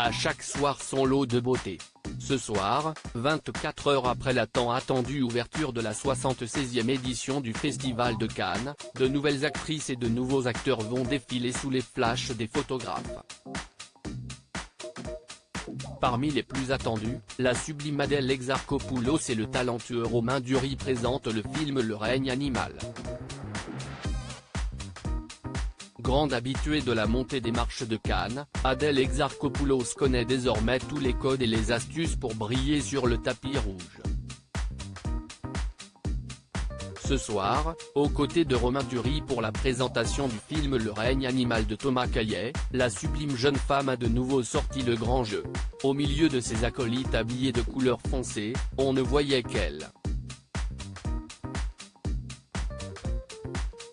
à chaque soir son lot de beauté. Ce soir, 24 heures après la tant attendue ouverture de la 76e édition du Festival de Cannes, de nouvelles actrices et de nouveaux acteurs vont défiler sous les flashs des photographes. Parmi les plus attendus, la sublime Adèle Exarchopoulos et le talentueux Romain Duris présentent le film Le règne animal. Grande habituée de la montée des marches de Cannes, Adèle Exarchopoulos connaît désormais tous les codes et les astuces pour briller sur le tapis rouge. Ce soir, aux côtés de Romain Duris pour la présentation du film Le règne animal de Thomas Caillet, la sublime jeune femme a de nouveau sorti le grand jeu. Au milieu de ses acolytes habillés de couleur foncée, on ne voyait qu'elle.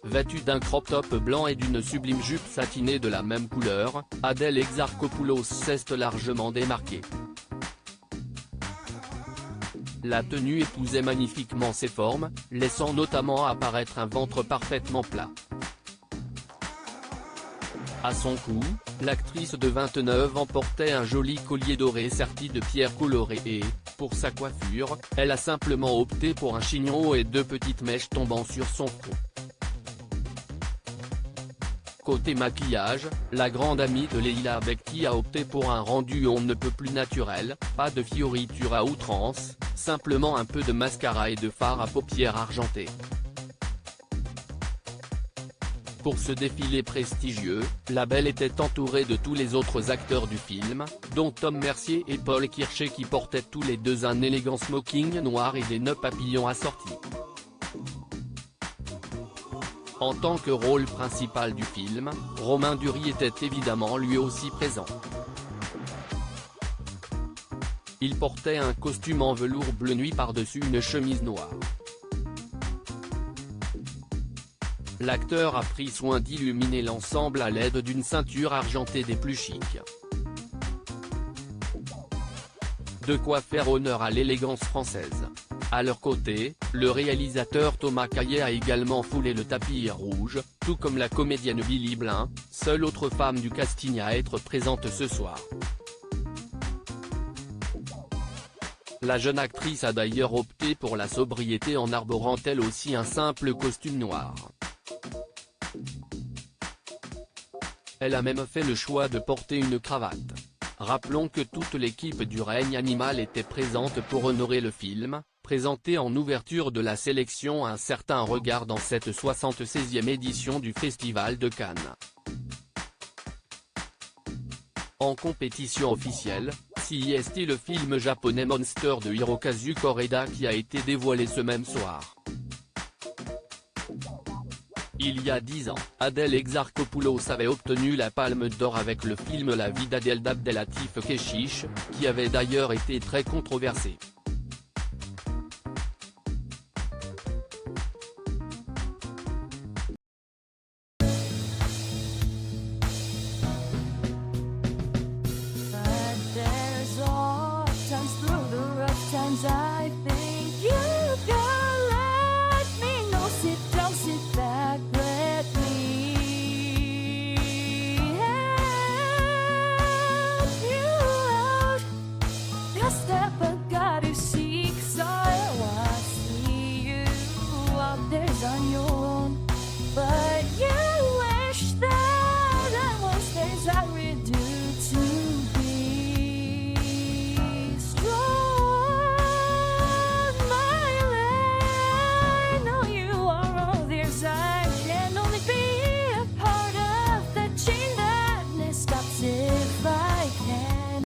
Vêtue d'un crop top blanc et d'une sublime jupe satinée de la même couleur, Adèle Exarchopoulos s'est largement démarquée. La tenue épousait magnifiquement ses formes, laissant notamment apparaître un ventre parfaitement plat. À son cou, l'actrice de 29 ans portait un joli collier doré serti de pierres colorées et, pour sa coiffure, elle a simplement opté pour un chignon et deux petites mèches tombant sur son front. Côté maquillage, la grande amie de Leila Bekti a opté pour un rendu on ne peut plus naturel, pas de fioritures à outrance, simplement un peu de mascara et de fard à paupières argenté. Pour ce défilé prestigieux, la belle était entourée de tous les autres acteurs du film, dont Tom Mercier et Paul Kircher qui portaient tous les deux un élégant smoking noir et des nœuds papillons assortis. En tant que rôle principal du film, Romain Duris était évidemment lui aussi présent. Il portait un costume en velours bleu nuit par-dessus une chemise noire. L'acteur a pris soin d'illuminer l'ensemble à l'aide d'une ceinture argentée des plus chics. De quoi faire honneur à l'élégance française. À leur côté, le réalisateur Thomas Caillet a également foulé le tapis rouge, tout comme la comédienne Billy Blin, seule autre femme du casting à être présente ce soir. La jeune actrice a d'ailleurs opté pour la sobriété en arborant elle aussi un simple costume noir. Elle a même fait le choix de porter une cravate. Rappelons que toute l'équipe du règne animal était présente pour honorer le film, présenté en ouverture de la sélection Un certain regard dans cette 76e édition du Festival de Cannes. En compétition officielle, CIST le film japonais Monster de Hirokazu Koreda qui a été dévoilé ce même soir. Il y a 10 ans, Adèle Exarchopoulos avait obtenu la Palme d'Or avec le film La vie d'Adèle d'Abdelatif Kechiche, qui avait d'ailleurs été très controversé.